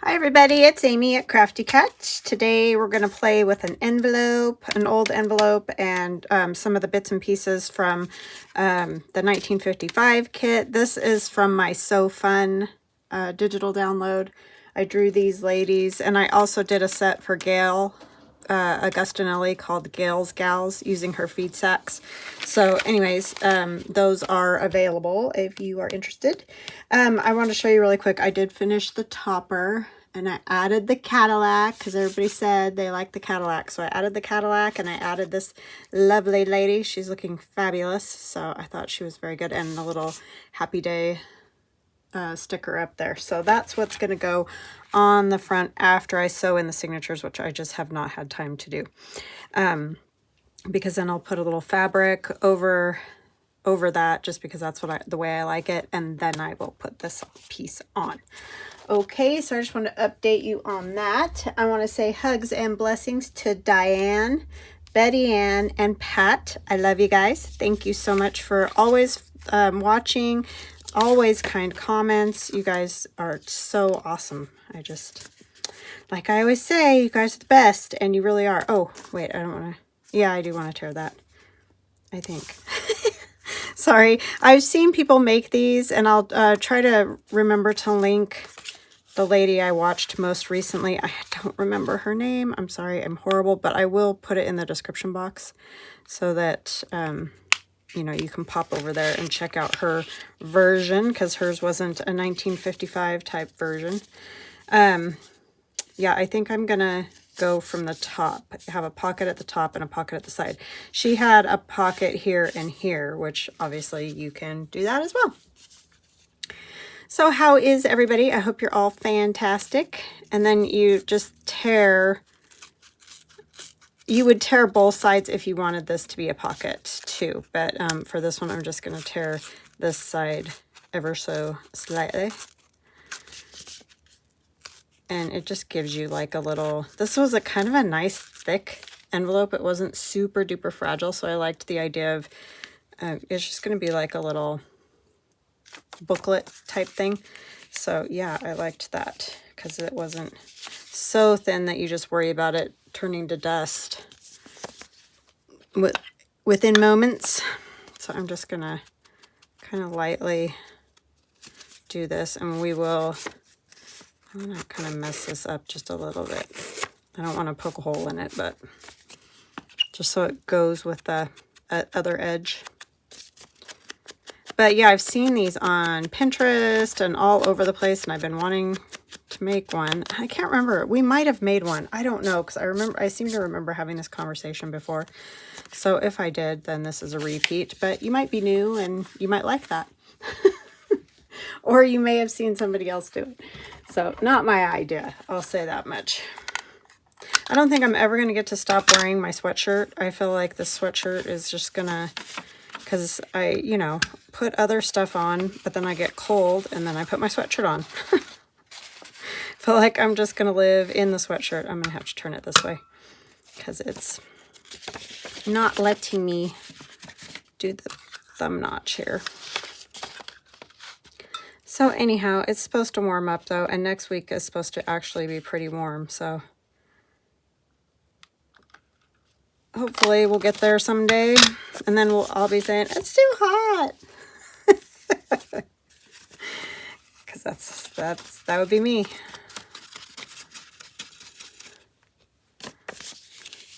Hi everybody, it's Amy at Crafty Cut. Today we're going to play with an envelope, an old envelope, and some of the bits and pieces from the 1955 kit. This is from my So Fun digital download. I drew these ladies, and I also did a set for Gayle Augustinelli called Gayle's Gals using her feed sacks. So anyways, those are available if you are interested. I want to show you really quick. I did finish the topper and I added the Cadillac because everybody said they like the Cadillac. So I added the Cadillac and I added this lovely lady. She's looking fabulous. So I thought she was very good, and a little Happy Day sticker up there. So that's what's going to go on the front after I sew in the signatures, which I just have not had time to do, because then I'll put a little fabric over that, just because that's what the way I like it, and then I will put this piece on. Okay, so I just want to update you on that. I want to say hugs and blessings to Diane, Betty Ann, and Pat. I love you guys. Thank you so much for always watching, always kind comments. You guys are so awesome. I just, like I always say, you guys are the best, and you really are. Oh, wait, I don't want to, yeah, I do want to tear that, I think. Sorry, I've seen people make these, and I'll try to remember to link the lady I watched most recently. I don't remember her name. I'm sorry, I'm horrible, but I will put it in the description box so that you know, you can pop over there and check out her version, because hers wasn't a 1955 type version. Yeah, I think I'm gonna go from the top. Have a pocket at the top and a pocket at the side. She had a pocket here and here, which obviously you can do that as well. So how is everybody? I hope you're all fantastic. And then you just tear, you would tear both sides if you wanted this to be a pocket too. But for this one, I'm just going to tear this side ever so slightly. And it just gives you like a little, this was a kind of a nice thick envelope. It wasn't super duper fragile. So I liked the idea of, it's just going to be like a little booklet type thing. So yeah, I liked that because it wasn't so thin that you just worry about it turning to dust within moments. So I'm just gonna kind of lightly do this, and we will, I'm gonna kind of mess this up just a little bit. I don't want to poke a hole in it, but just so it goes with the other edge. But yeah, I've seen these on Pinterest and all over the place, and I've been wanting to make one. I can't remember. We might have made one. I don't know, because I seem to remember having this conversation before. So if I did, then this is a repeat. But you might be new and you might like that. Or you may have seen somebody else do it. So not my idea. I'll say that much. I don't think I'm ever going to get to stop wearing my sweatshirt. I feel like this sweatshirt is just going to, because I, you know, put other stuff on, but then I get cold and then I put my sweatshirt on. Feel like I'm just going to live in the sweatshirt. I'm going to have to turn it this way because it's not letting me do the thumb notch here. So anyhow, it's supposed to warm up though, and next week is supposed to actually be pretty warm. So hopefully we'll get there someday, and then I'll be saying, it's too hot. Because that would be me.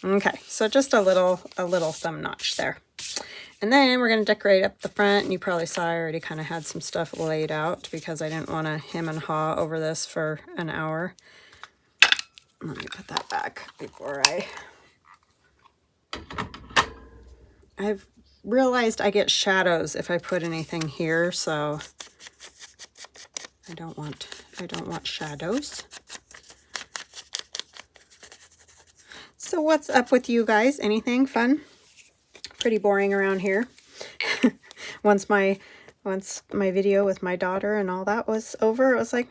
Okay, so just a little thumb notch there. And then we're going to decorate up the front, and you probably saw I already kind of had some stuff laid out because I didn't want to hem and haw over this for an hour. Let me put that back before I've realized I get shadows if I put anything here, so I don't want shadows. So what's up with you guys? Anything fun? Pretty boring around here. Once my video with my daughter and all that was over, it was like,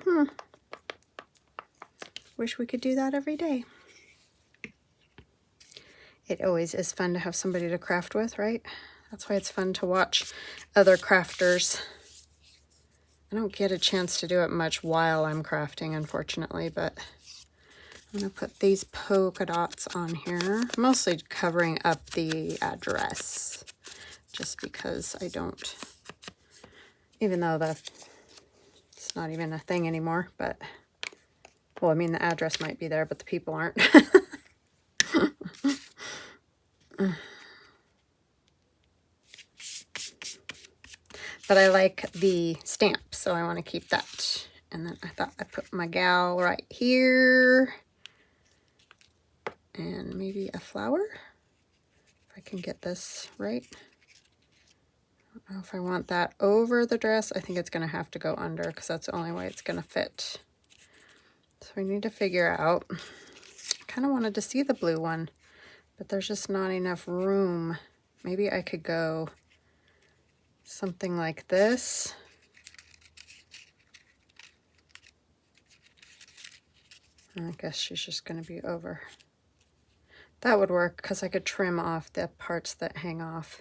wish we could do that every day. It always is fun to have somebody to craft with, right? That's why it's fun to watch other crafters. I don't get a chance to do it much while I'm crafting, unfortunately, but I'm going to put these polka dots on here, mostly covering up the address, just because I don't, even though it's not even a thing anymore, but, well, I mean, the address might be there, but the people aren't. But I like the stamp, so I want to keep that. And then I thought I'd put my gal right here. And maybe a flower, if I can get this right. I don't know if I want that over the dress. I think it's going to have to go under because that's the only way it's going to fit. So we need to figure out. I kind of wanted to see the blue one, but there's just not enough room. Maybe I could go something like this. I guess she's just going to be over. That would work because I could trim off the parts that hang off.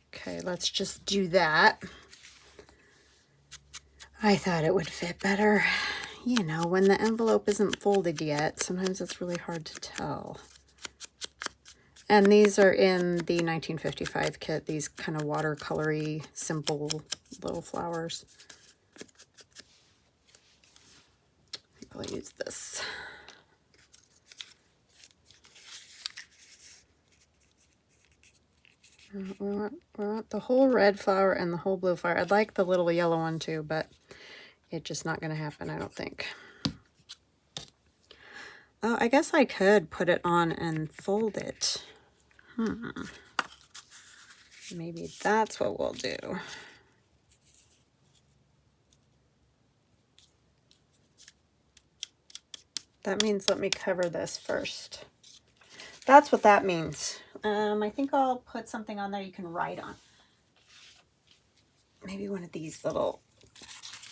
Okay, let's just do that. I thought it would fit better. You know, when the envelope isn't folded yet, sometimes it's really hard to tell. And these are in the 1955 kit, these kind of watercolory, simple little flowers. I think I'll use this. We want the whole red flower and the whole blue flower. I'd like the little yellow one too, but it's just not going to happen, I don't think. Oh, I guess I could put it on and fold it. Maybe that's what we'll do. That means let me cover this first. That's what that means. I think I'll put something on there you can write on. Maybe one of these little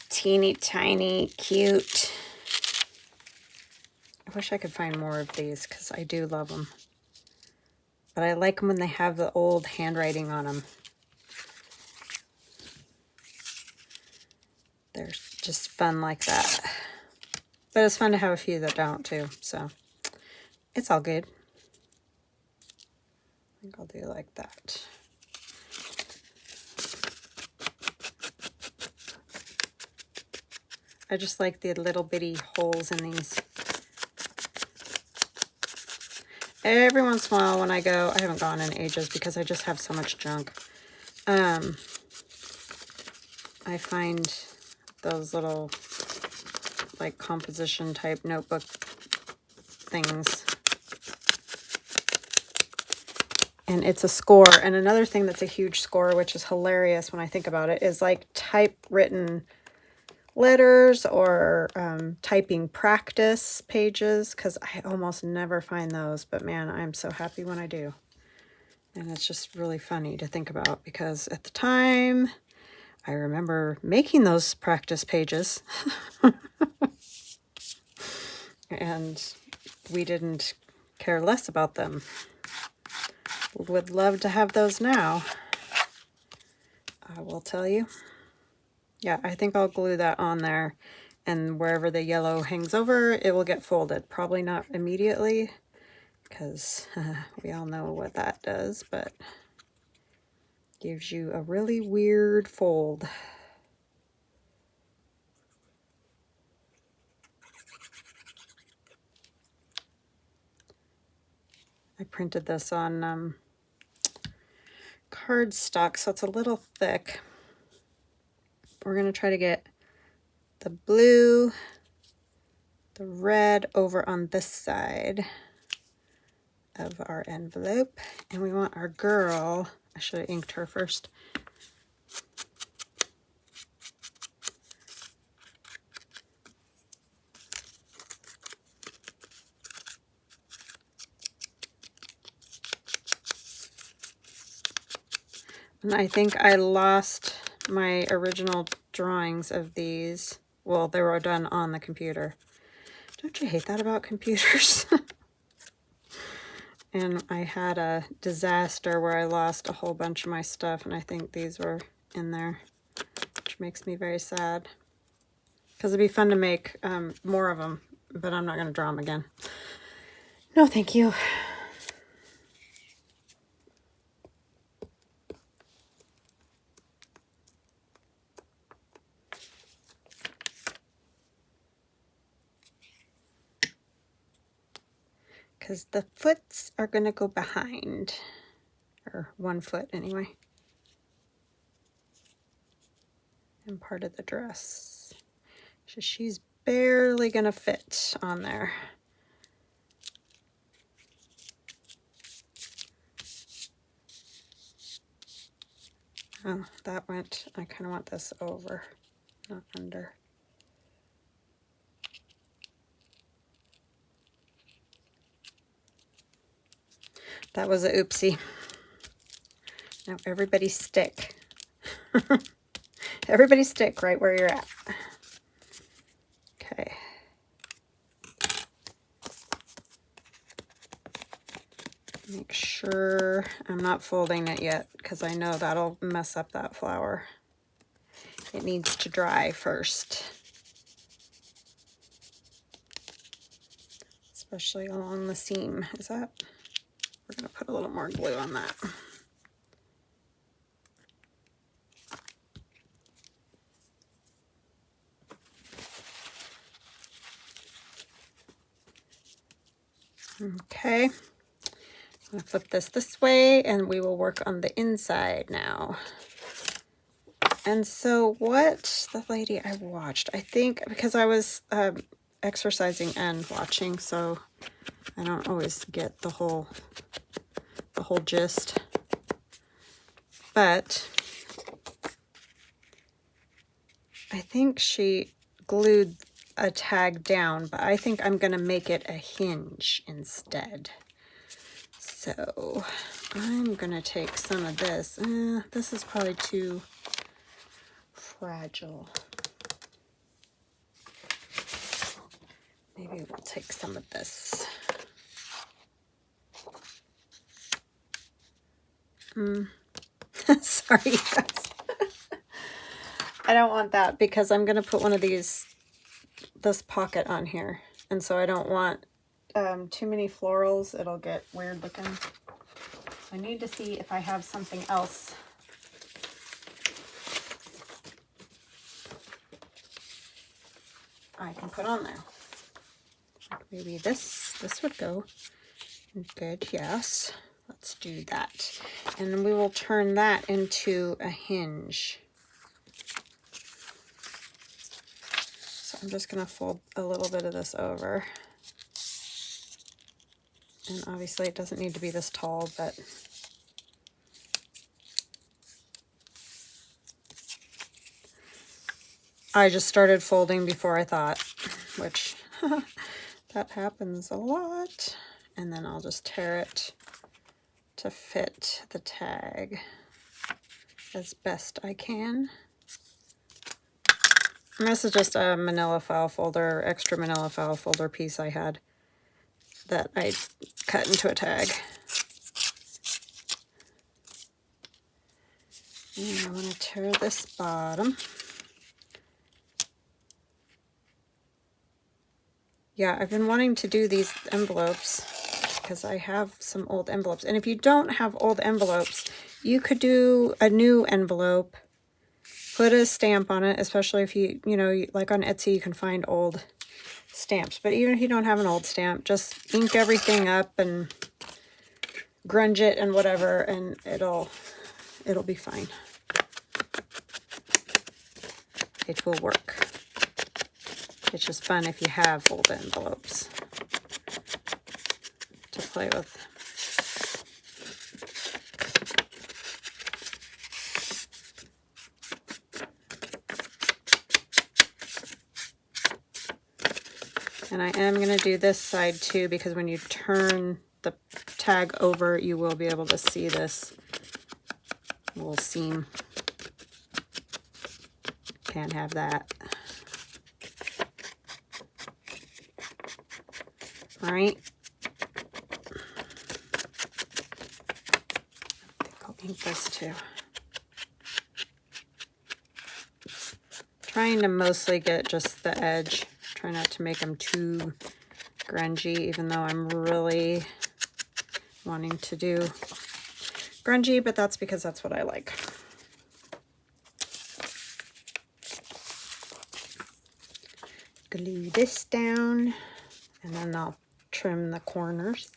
teeny tiny cute. I wish I could find more of these because I do love them. But I like them when they have the old handwriting on them. They're just fun like that. But it's fun to have a few that don't too, so it's all good. I think I'll do like that. I just like the little bitty holes in these. Every once in a while when I go, I haven't gone in ages because I just have so much junk. I find those little like composition type notebook things. And it's a score. And another thing that's a huge score, which is hilarious when I think about it, is like typewritten letters or typing practice pages, because I almost never find those. But man, I'm so happy when I do. And it's just really funny to think about because at the time, I remember making those practice pages. And we didn't care less about them. Would love to have those now, I will tell you. Yeah, I think I'll glue that on there, and wherever the yellow hangs over, it will get folded. Probably not immediately, because we all know what that does, but gives you a really weird fold. I printed this on cardstock, so it's a little thick. We're going to try to get the blue, the red over on this side of our envelope. And we want our girl, I should have inked her first. And I think I lost my original drawings of these. Well, they were done on the computer. Don't you hate that about computers? And I had a disaster where I lost a whole bunch of my stuff, and I think these were in there. which makes me very sad. Because it'd be fun to make more of them, but I'm not going to draw them again. No, thank you. Because the foots are going to go behind, or 1 foot anyway, and part of the dress. So she's barely going to fit on there. Oh, that went, I kind of want this over, not under. That was a oopsie. Now everybody stick. Everybody stick right where you're at. Okay. Make sure I'm not folding it yet because I know that'll mess up that flower. It needs to dry first. Especially along the seam. Is that? We're going to put a little more glue on that. Okay. I'm going to flip this way and we will work on the inside now. And so what the lady I watched, I think because I was exercising and watching, so I don't always get the whole gist. But I think she glued a tag down, but I think I'm going to make it a hinge instead. So I'm going to take some of this. This is probably too fragile. Maybe we'll take some of this. Sorry, guys. I don't want that because I'm going to put one of these, this pocket on here. And so I don't want too many florals. It'll get weird looking. So I need to see if I have something else. I can put on there. Maybe this would go good. Yes. Let's do that. And then we will turn that into a hinge. So I'm just going to fold a little bit of this over. And obviously it doesn't need to be this tall, but I just started folding before I thought, which that happens a lot. And then I'll just tear it to fit the tag as best I can. And this is just a manila file folder, extra manila file folder piece I had that I cut into a tag. And I want to tear this bottom. Yeah, I've been wanting to do these envelopes because I have some old envelopes. And if you don't have old envelopes, you could do a new envelope, put a stamp on it, especially if you know, like on Etsy, you can find old stamps. But even if you don't have an old stamp, just ink everything up and grunge it and whatever, and it'll be fine. It will work. It's just fun if you have old envelopes to play with. And I am going to do this side too, because when you turn the tag over, you will be able to see this little seam. Can't have that. All right. I think I'll ink this too. Trying to mostly get just the edge. Try not to make them too grungy, even though I'm really wanting to do grungy, but that's because that's what I like. Glue this down, and then I'll trim the corners.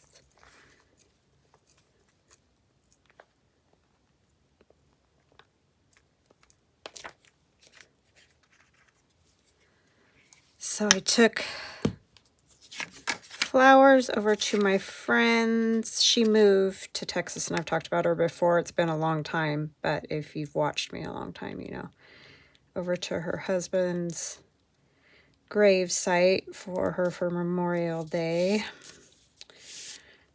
So I took flowers over to my friend's. She moved to Texas, and I've talked about her before. It's been a long time, but if you've watched me a long time, you know. Over to her husband's grave site for Memorial Day.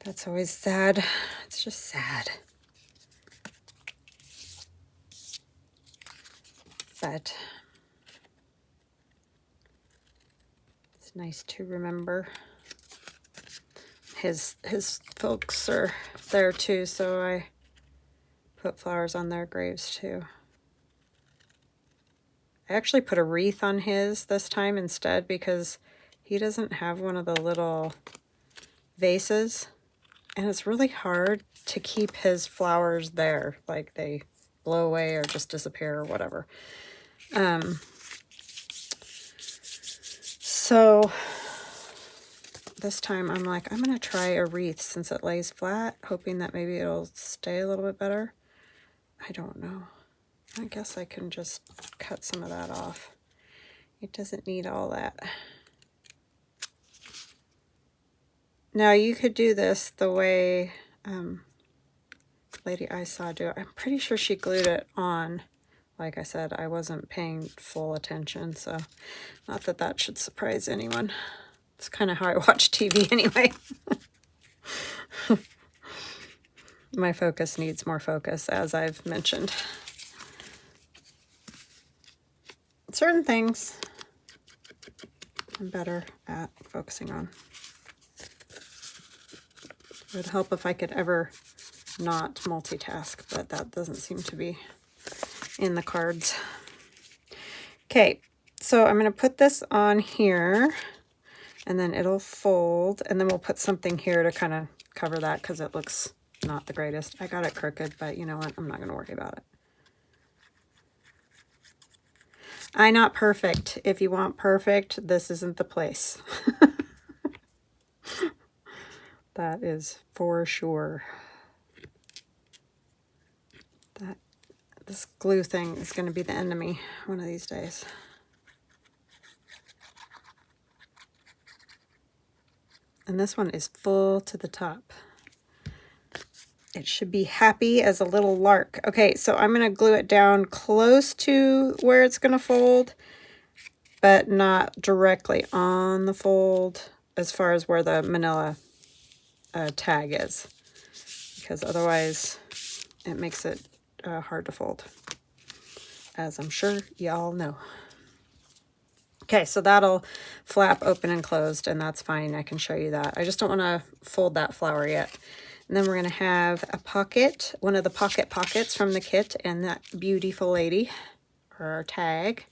That's always sad. It's just sad. But it's nice to remember. His folks are there too, so I put flowers on their graves too. I actually put a wreath on his this time instead because he doesn't have one of the little vases, and it's really hard to keep his flowers there, like they blow away or just disappear or whatever. So this time I'm like, I'm gonna try a wreath since it lays flat, hoping that maybe it'll stay a little bit better. I don't know. I guess I can just cut some of that off. It doesn't need all that. Now you could do this the way Lady I saw do it. I'm pretty sure she glued it on. Like I said, I wasn't paying full attention, so not that that should surprise anyone. It's kind of how I watch TV anyway. My focus needs more focus, as I've mentioned. Certain things I'm better at focusing on. It would help if I could ever not multitask, but that doesn't seem to be in the cards. Okay, so I'm going to put this on here, and then it'll fold, and then we'll put something here to kind of cover that because it looks not the greatest. I got it crooked, but you know what? I'm not going to worry about it. I'm not perfect. If you want perfect, this isn't the place. That is for sure. This glue thing is going to be the enemy one of these days. And this one is full to the top. It should be happy as a little lark. Okay, so I'm going to glue it down close to where it's going to fold, but not directly on the fold as far as where the manila tag is, because otherwise it makes it hard to fold, as I'm sure y'all know. Okay, so that'll flap open and closed, and that's fine. I can show you that. I just don't want to fold that flower yet. And then we're going to have a pocket, one of the pocket pockets from the kit, and that beautiful lady, or our tag.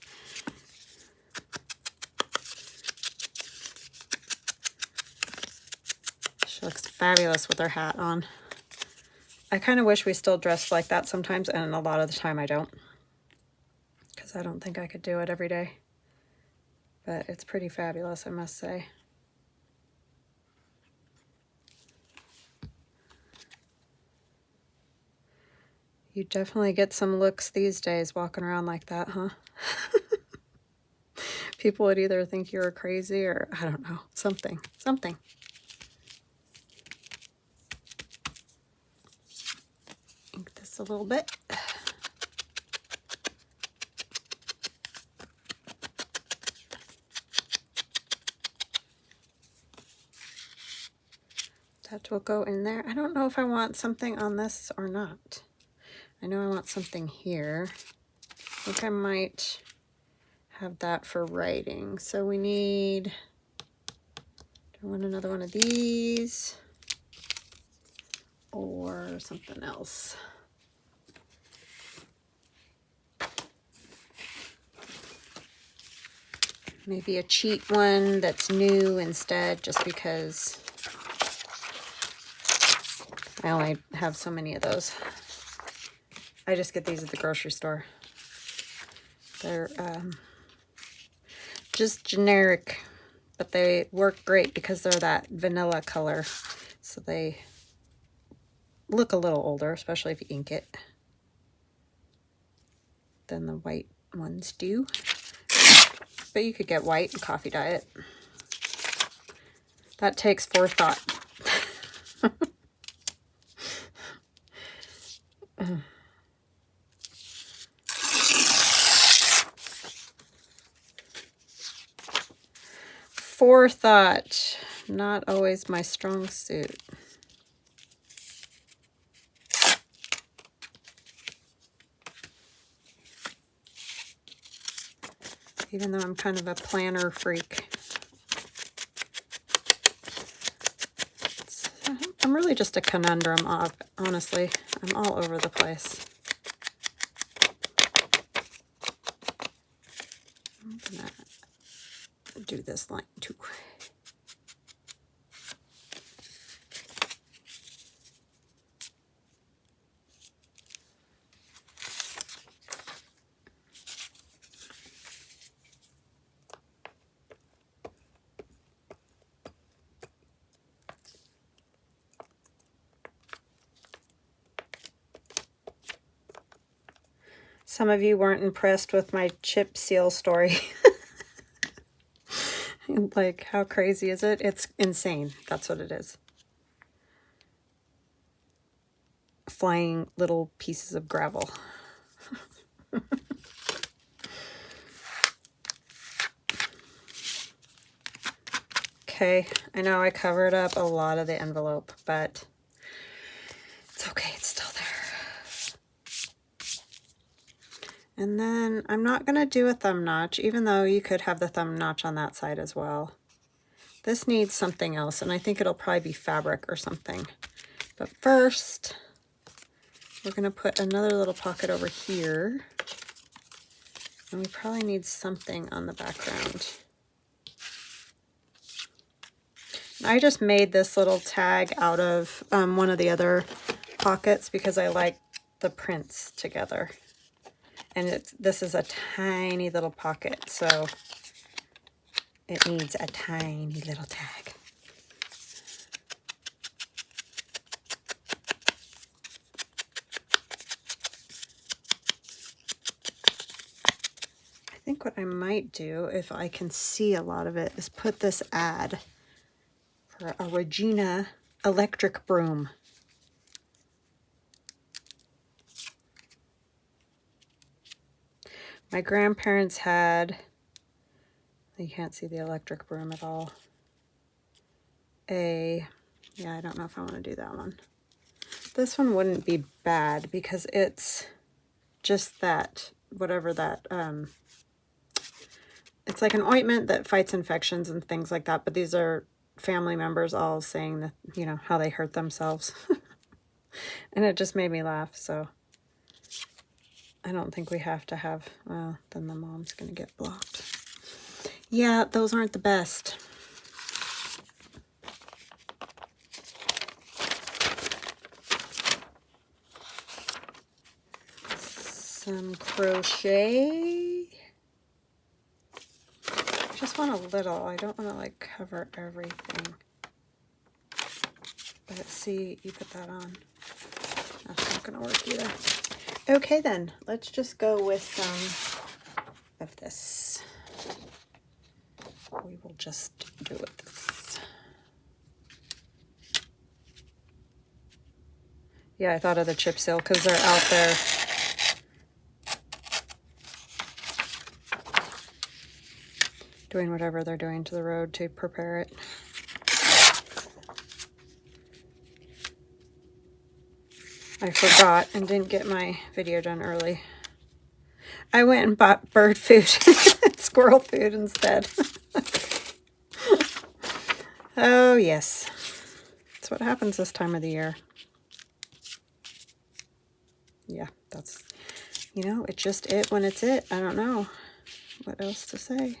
She looks fabulous with her hat on. I kind of wish we still dressed like that sometimes, and a lot of the time I don't, because I don't think I could do it every day. But it's pretty fabulous, I must say. You definitely get some looks these days walking around like that, huh? People would either think you're crazy or, I don't know, something. Ink this a little bit. That will go in there. I don't know if I want something on this or not. I know I want something here. I think I might have that for writing. So we need, do I want another one of these or something else? Maybe a cheap one that's new instead, just because I only have so many of those. I just get these at the grocery store. They're just generic, but they work great because they're that vanilla color. So they look a little older, especially if you ink it, than the white ones do. But you could get white and coffee dye it. That takes forethought. Forethought, not always my strong suit. Even though I'm kind of a planner freak. I'm really just a conundrum, honestly. I'm all over the place. I'm gonna do this line too. Some of you weren't impressed with my chip seal story. Like, how crazy is it? It's insane. That's what it is. Flying little pieces of gravel. Okay, I know I covered up a lot of the envelope, but it's okay, it's still there. And then I'm not going to do a thumb notch, even though you could have the thumb notch on that side as well. This needs something else, and I think it'll probably be fabric or something. But first, we're going to put another little pocket over here. And we probably need something on the background. I just made this little tag out of one of the other pockets because I like the prints together. And this is a tiny little pocket, so it needs a tiny little tag. I think what I might do, if I can see a lot of it, is put this ad for a Regina electric broom. My grandparents had, you can't see the electric broom at all, yeah, I don't know if I want to do that one. This one wouldn't be bad because it's just that, whatever that, it's like an ointment that fights infections and things like that, but these are family members all saying that, you know, how they hurt themselves. And it just made me laugh, so I don't think we have to have, well, then the mom's going to get blocked. Yeah, those aren't the best. Some crochet. I just want a little. I don't want to like cover everything. But see, you put that on. That's not going to work either. Okay then, let's just go with some of this. We will just do it this. Yeah, I thought of the chip seal because they're out there. Doing whatever they're doing to the road to prepare it. I forgot and didn't get my video done early. I went and bought bird food, squirrel food instead. Oh yes, that's what happens this time of the year. Yeah, that's, you know, it's just it when it's it. I don't know what else to say.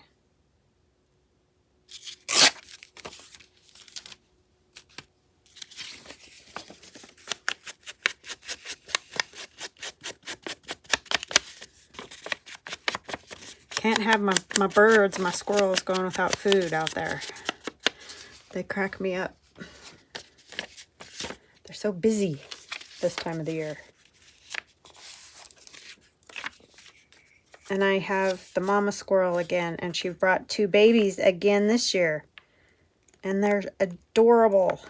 Can't have my birds, my squirrels going without food out there. They crack me up. They're so busy this time of the year. And I have the mama squirrel again, and she brought 2 babies again this year. And they're adorable.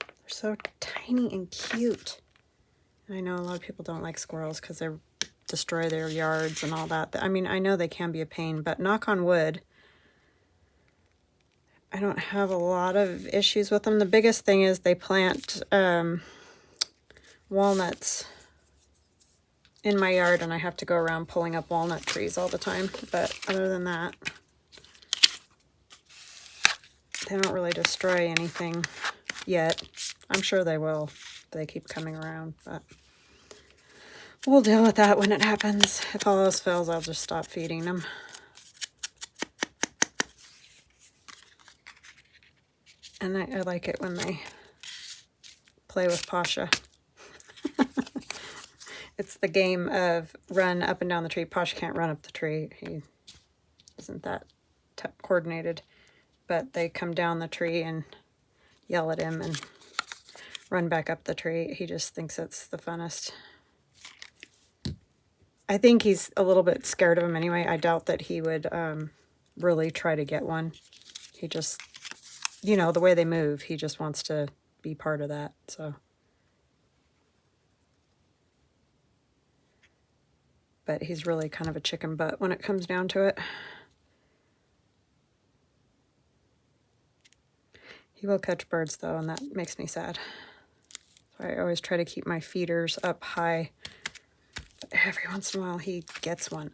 They're so tiny and cute. I know a lot of people don't like squirrels because they destroy their yards and all that. I mean, I know they can be a pain, but knock on wood, I don't have a lot of issues with them. The biggest thing is they plant walnuts in my yard, and I have to go around pulling up walnut trees all the time. But other than that, they don't really destroy anything yet. I'm sure they will. They keep coming around, but we'll deal with that when it happens. If all else fails, I'll just stop feeding them. And I like it when they play with Pasha. It's the game of run up and down the tree. Pasha can't run up the tree. He isn't that coordinated. But they come down the tree and yell at him and run back up the tree. He just thinks it's the funnest. I think he's a little bit scared of him anyway. I doubt that he would really try to get one. He just, you know, the way they move, he just wants to be part of that, so. But he's really kind of a chicken butt when it comes down to it. He will catch birds, though, and that makes me sad. So I always try to keep my feeders up high. But every once in a while, he gets one.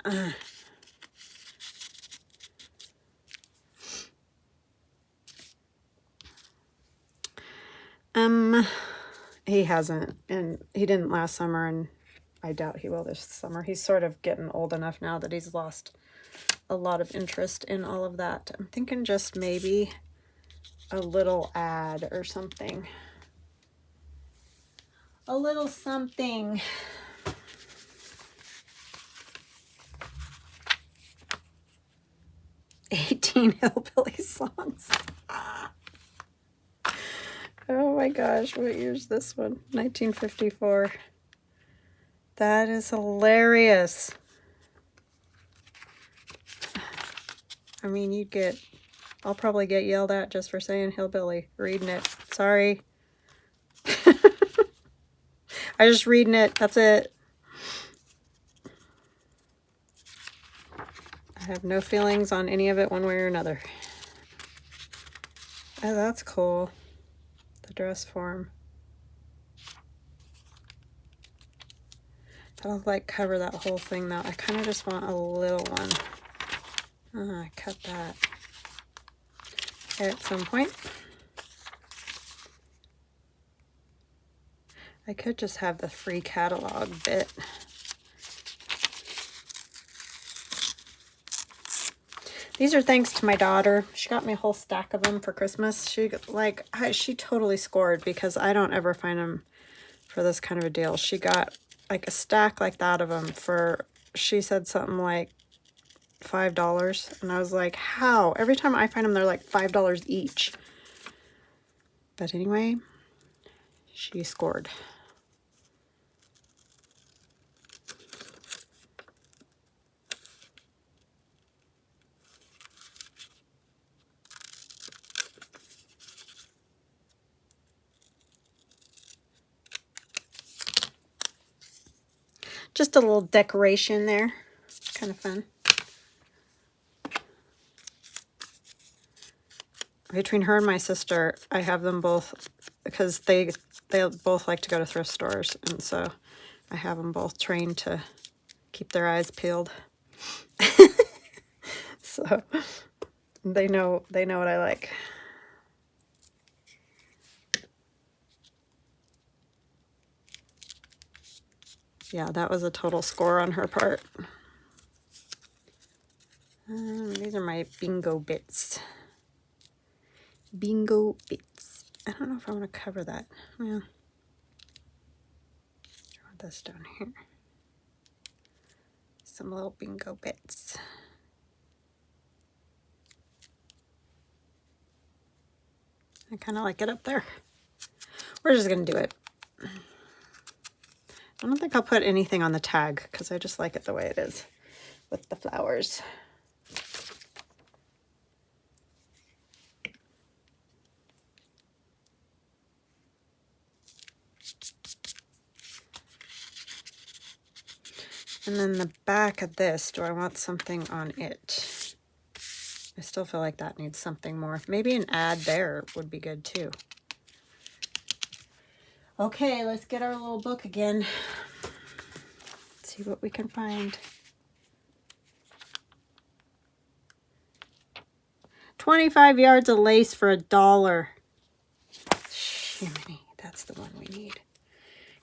He hasn't, and he didn't last summer, and I doubt he will this summer. He's sort of getting old enough now that he's lost a lot of interest in all of that. I'm thinking just maybe a little ad or something. A little something. "18 Hillbilly Songs." Oh my gosh, what year's this one? 1954. That is hilarious. I mean, I'll probably get yelled at just for saying hillbilly, reading it. Sorry. I'm just reading it, that's it. I have no feelings on any of it one way or another. Oh, that's cool. The dress form. That'll like cover that whole thing though. I kind of just want a little one. I cut that at some point. I could just have the free catalog bit. These are thanks to my daughter. She got me a whole stack of them for Christmas. She totally scored because I don't ever find them for this kind of a deal. She got like a stack like that of them for, she said something like $5. And I was like, how? Every time I find them, they're like $5 each. But anyway, she scored. Just a little decoration there. Kind of fun. Between her and my sister, I have them both because they both like to go to thrift stores, and so I have them both trained to keep their eyes peeled. So they know what I like. Yeah, that was a total score on her part. These are my bingo bits. Bingo bits. I don't know if I want to cover that. Well, I want this down here. Some little bingo bits. I kind of like it up there. We're just going to do it. I don't think I'll put anything on the tag because I just like it the way it is with the flowers. And then the back of this, do I want something on it? I still feel like that needs something more. Maybe an ad there would be good too. Okay, let's get our little book again. See what we can find. 25 yards of lace for $1. Shimmy, that's the one we need.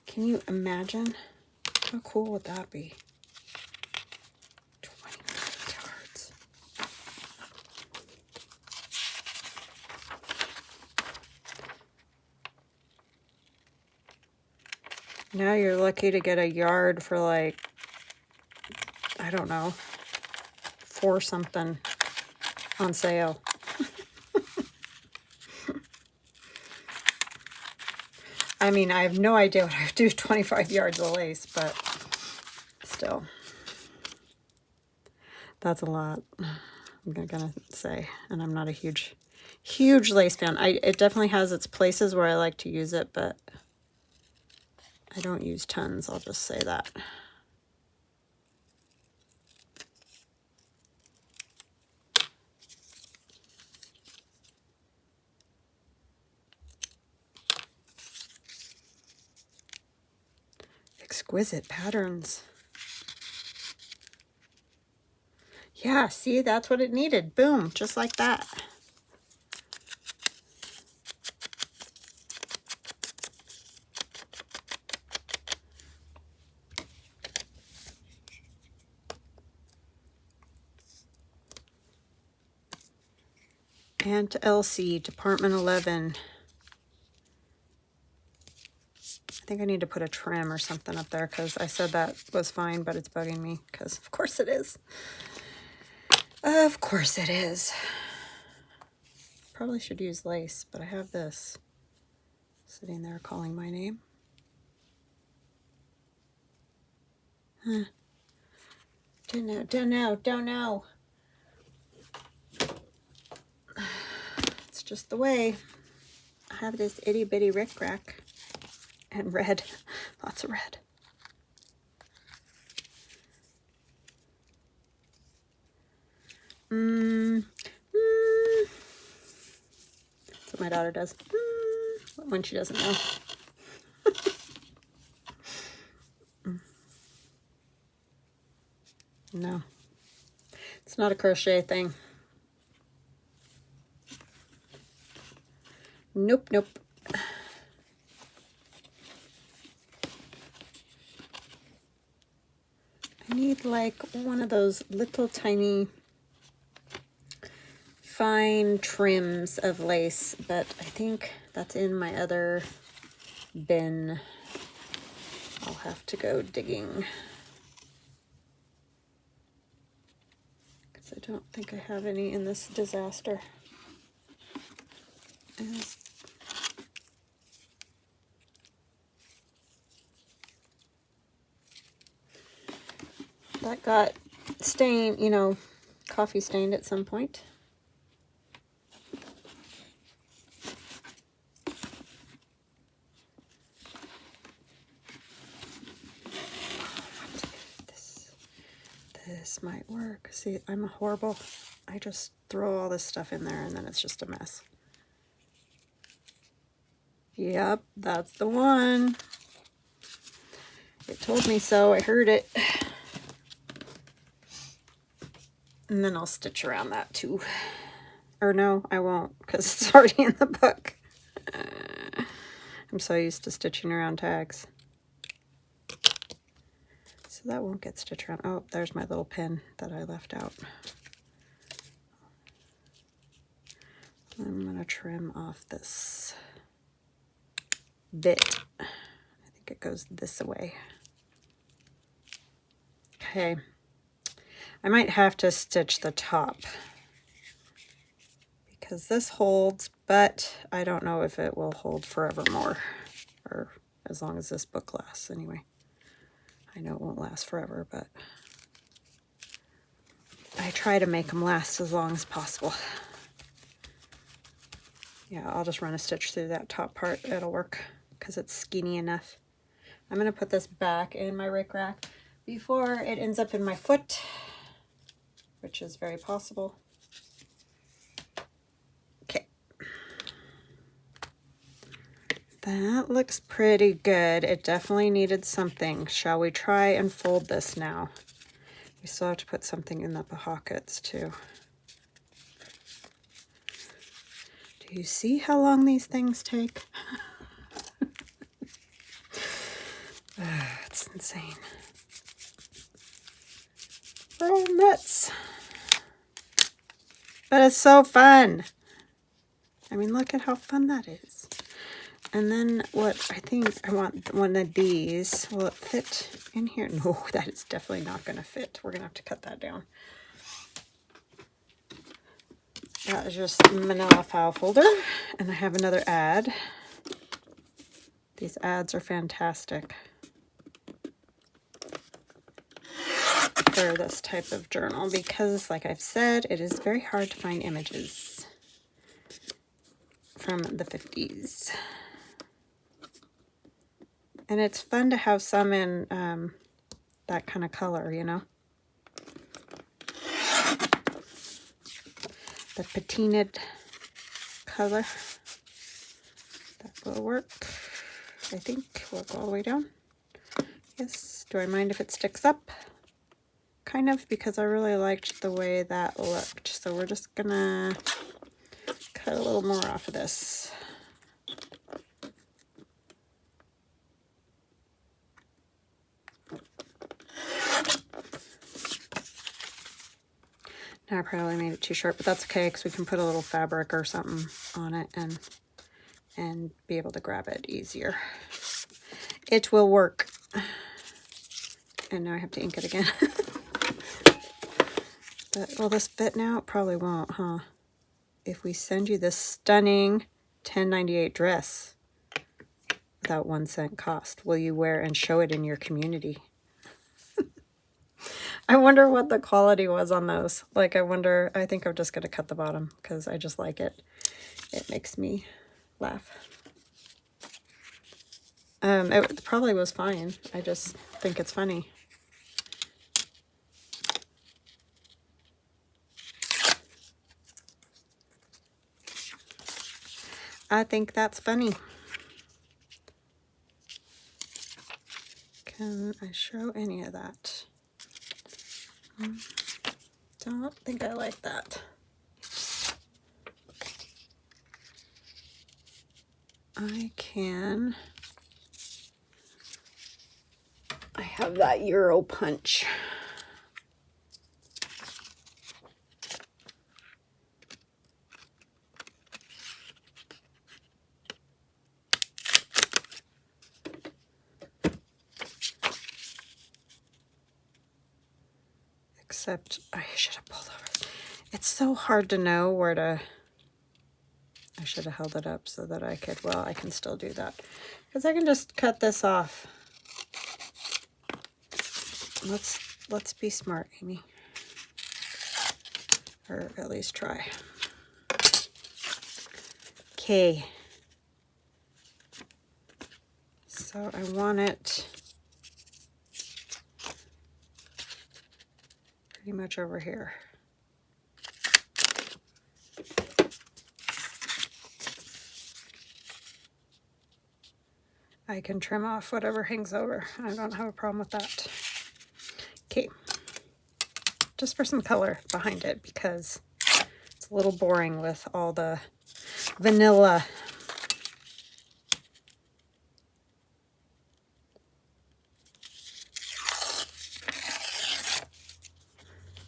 Can you imagine? How cool would that be? 25 yards. Now you're lucky to get a yard for like, I don't know, $4 something on sale. I mean, I have no idea what I would do with 25 yards of lace, but still, that's a lot. I'm gonna say, and I'm not a huge lace fan. It definitely has its places where I like to use it, but I don't use tons. I'll just say that. Exquisite patterns. Yeah, see, that's what it needed. Boom, just like that. And to LC, Department 11. I think I need to put a trim or something up there because I said that was fine, but it's bugging me because of course it is. Of course it is. Probably should use lace, but I have this sitting there calling my name. Huh. Don't know. It's just the way. I have this itty bitty rickrack and red, lots of red. That's what my daughter does when she doesn't know. No, it's not a crochet thing. Nope. I need like one of those little tiny fine trims of lace, but I think that's in my other bin. I'll have to go digging because I don't think I have any in this disaster. That got stained, you know, coffee stained at some point. This might work. See, I'm horrible. I just throw all this stuff in there and then it's just a mess. Yep, that's the one. It told me so. I heard it. And then I'll stitch around that too. Or no, I won't because it's already in the book. I'm so used to stitching around tags. So that won't get stitched around. Oh, there's my little pin that I left out. I'm going to trim off this bit. I think it goes this way. Okay. I might have to stitch the top because this holds, but I don't know if it will hold forevermore, or as long as this book lasts anyway. I know it won't last forever, but I try to make them last as long as possible. Yeah, I'll just run a stitch through that top part. It'll work because it's skinny enough. I'm going to put this back in my rake rack before it ends up in my foot, which is very possible. Okay. That looks pretty good. It definitely needed something. Shall we try and fold this now? We still have to put something in the pockets too. Do you see how long these things take? It's insane. We're all nuts. But it's so fun. I mean, look at how fun that is. And then what I think I want one of these. Will it fit in here? No, that is definitely not going to fit. We're going to have to cut that down. That is just manila file folder. And I have another ad. These ads are fantastic for this type of journal because, like I've said, it is very hard to find images from the 50s. And it's fun to have some in that kind of color, you know. The patinaed color. That will work. I think we'll go all the way down. Yes. Do I mind if it sticks up? Kind of, because I really liked the way that looked. So we're just gonna cut a little more off of this. Now I probably made it too short, but that's okay because we can put a little fabric or something on it and be able to grab it easier. It will work. And now I have to ink it again. But will this fit now? It probably won't, huh? If we send you this stunning $10.98 dress without 1 cent cost, will you wear and show it in your community? I wonder what the quality was on those. Like, I wonder, I think I'm just going to cut the bottom because I just like it. It makes me laugh. It probably was fine. I just think it's funny. I think that's funny. Can I show any of that? Don't think I like that. I can. I have that Euro punch. Except I should have pulled over. It's so hard to know where to. I should have held it up so that I could, well, I can still do that. Because I can just cut this off. Let's be smart, Amy. Or at least try. Okay. So I want it pretty much over here. I can trim off whatever hangs over. I don't have a problem with that. Okay. Just for some color behind it because it's a little boring with all the vanilla.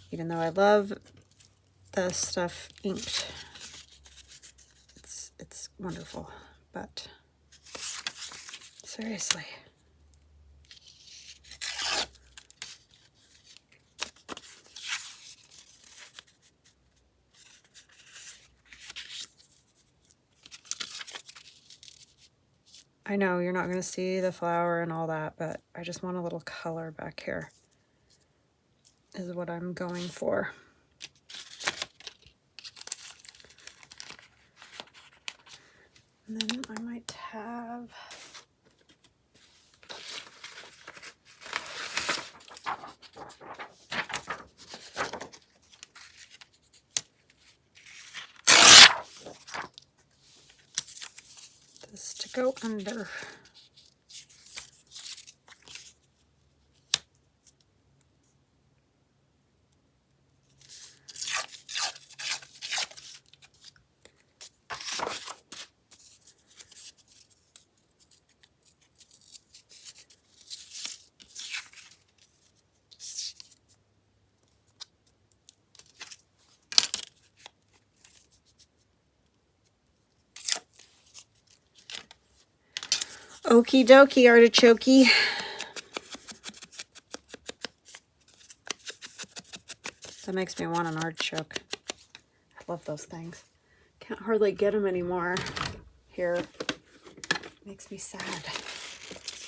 Even though I love the stuff inked, it's wonderful, but seriously. I know you're not going to see the flower and all that, but I just want a little color back here is what I'm going for. And then I might have this to go under. Okie dokie, artichokey. That makes me want an artichoke. I love those things. Can't hardly get them anymore here. Makes me sad.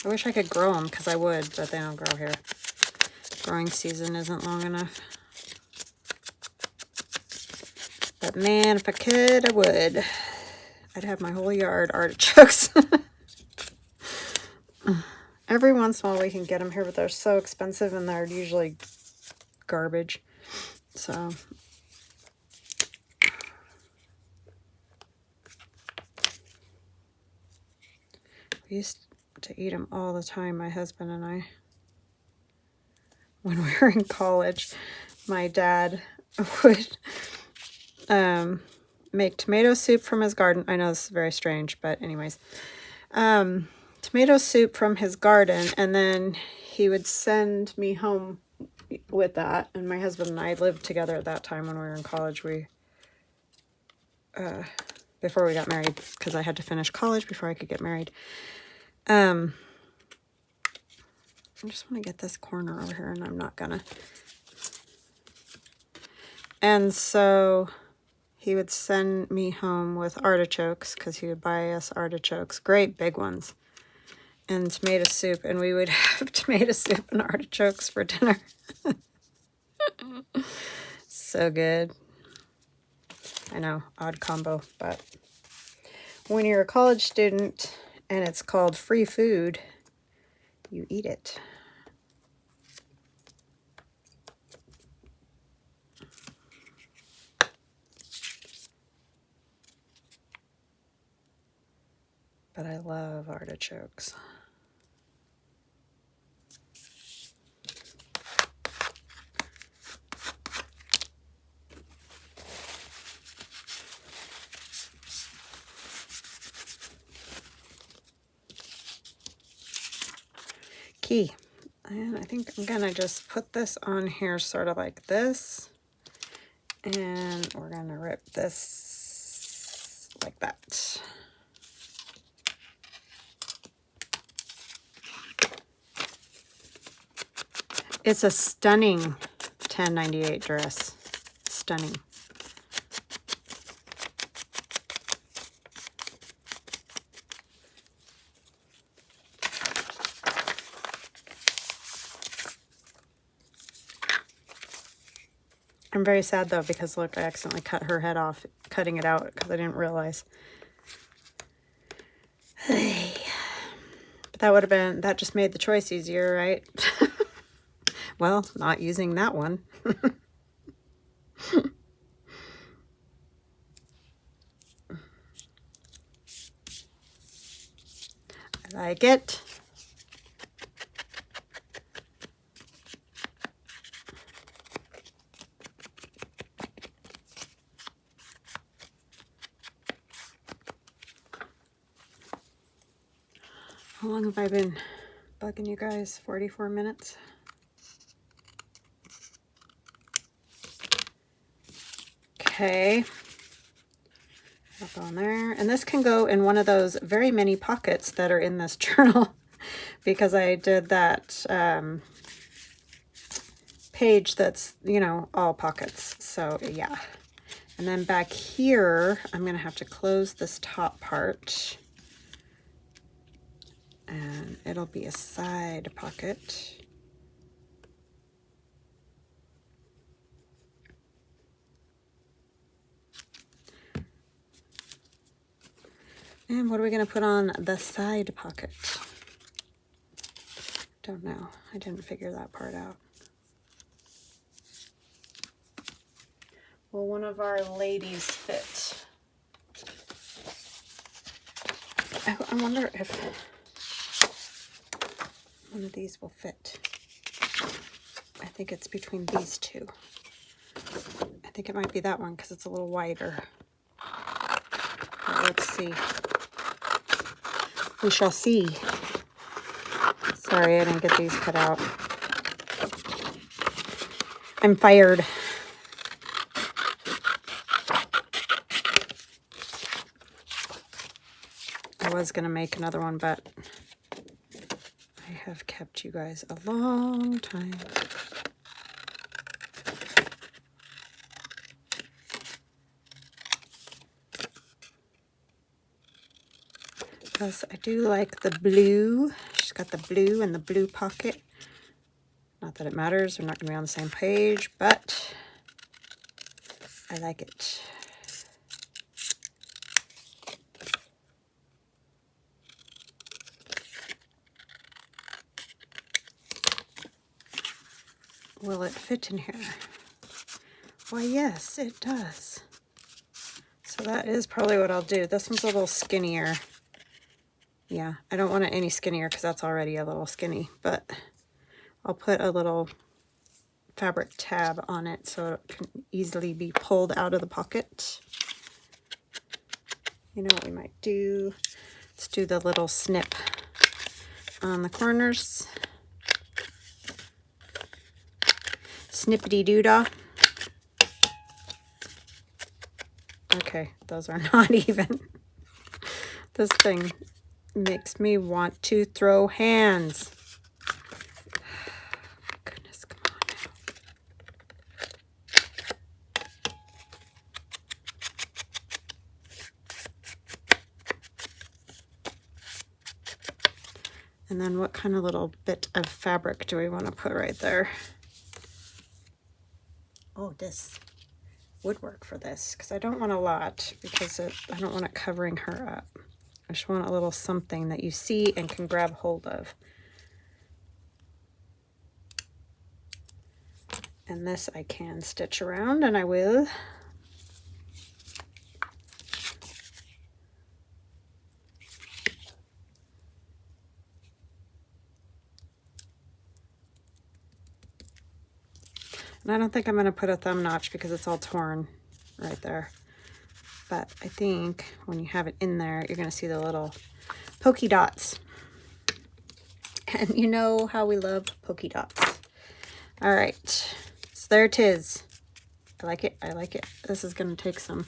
I wish I could grow them because I would, but they don't grow here. Growing season isn't long enough. But man, if I could, I would. I'd have my whole yard artichokes. Every once in a while we can get them here, but they're so expensive and they're usually garbage. So we used to eat them all the time, my husband and I. When we were in college, my dad would make tomato soup from his garden. I know this is very strange, but anyways. Tomato soup from his garden, and then he would send me home with that. And my husband and I lived together at that time when we were in college. Before we got married, because I had to finish college before I could get married. I just want to get this corner over here, and I'm not gonna. And so he would send me home with artichokes, because he would buy us artichokes, great big ones, and tomato soup, and we would have tomato soup and artichokes for dinner. So good. I know, odd combo, but when you're a college student and it's called free food, you eat it. But I love artichokes. Key. And I think I'm gonna just put this on here sort of like this. And we're gonna rip this like that. It's a stunning 1098 dress. Stunning. I'm very sad though, because look, I accidentally cut her head off cutting it out because I didn't realize. But that would have been, that just made the choice easier, right? Well, not using that one. I like it. How long have I been bugging you guys? 44 minutes? Okay. That'll go in there. And this can go in one of those very many pockets that are in this journal because I did that page that's, you know, all pockets. So yeah. And then back here, I'm going to have to close this top part. and it'll be a side pocket. And what are we going to put on the side pocket? Don't know. I didn't figure that part out. Will one of our ladies fit? I wonder if one of these will fit. I think it's between these two. I think it might be that one because it's a little wider. But let's see. We shall see. Sorry, I didn't get these cut out. I'm fired. I was going to make another one, but I have kept you guys a long time. Because I do like the blue. She's got the blue and the blue pocket. Not that it matters. We're not going to be on the same page, but I like it. Will it fit in here? Why, yes, it does. So that is probably what I'll do. This one's a little skinnier. Yeah, I don't want it any skinnier because that's already a little skinny, but I'll put a little fabric tab on it so it can easily be pulled out of the pocket. You know what we might do? Let's do the little snip on the corners. Snippity doodah. Okay, those are not even. This thing makes me want to throw hands. Goodness, come on now. And then what kind of little bit of fabric do we want to put right there? Oh, this would work for this because I don't want a lot because I don't want it covering her up. I just want a little something that you see and can grab hold of. And this I can stitch around, and I will. And I don't think I'm going to put a thumb notch because it's all torn right there. But I think when you have it in there, you're going to see the little polka dots. And you know how we love polka dots. All right. So there it is. I like it. I like it. This is going to take some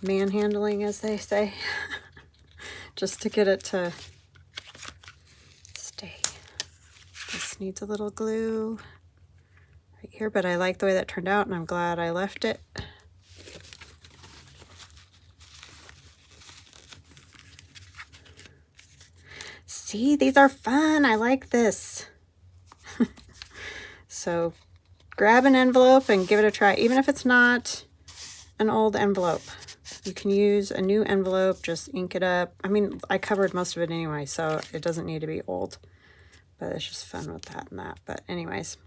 manhandling, as they say, just to get it to stay. This needs a little glue right here, but I like the way that turned out, and I'm glad I left it. See, these are fun. I like this. So grab an envelope and give it a try, even if it's not an old envelope. You can use a new envelope, just ink it up. I mean, I covered most of it anyway, so it doesn't need to be old. But it's just fun with that and that. But anyways.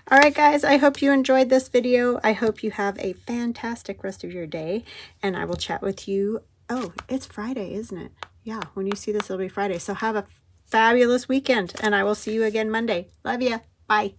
All right, guys, I hope you enjoyed this video. I hope you have a fantastic rest of your day. And I will chat with you. Oh, it's Friday, isn't it? Yeah, when you see this, it'll be Friday. So have a fabulous weekend. And I will see you again Monday. Love ya. Bye.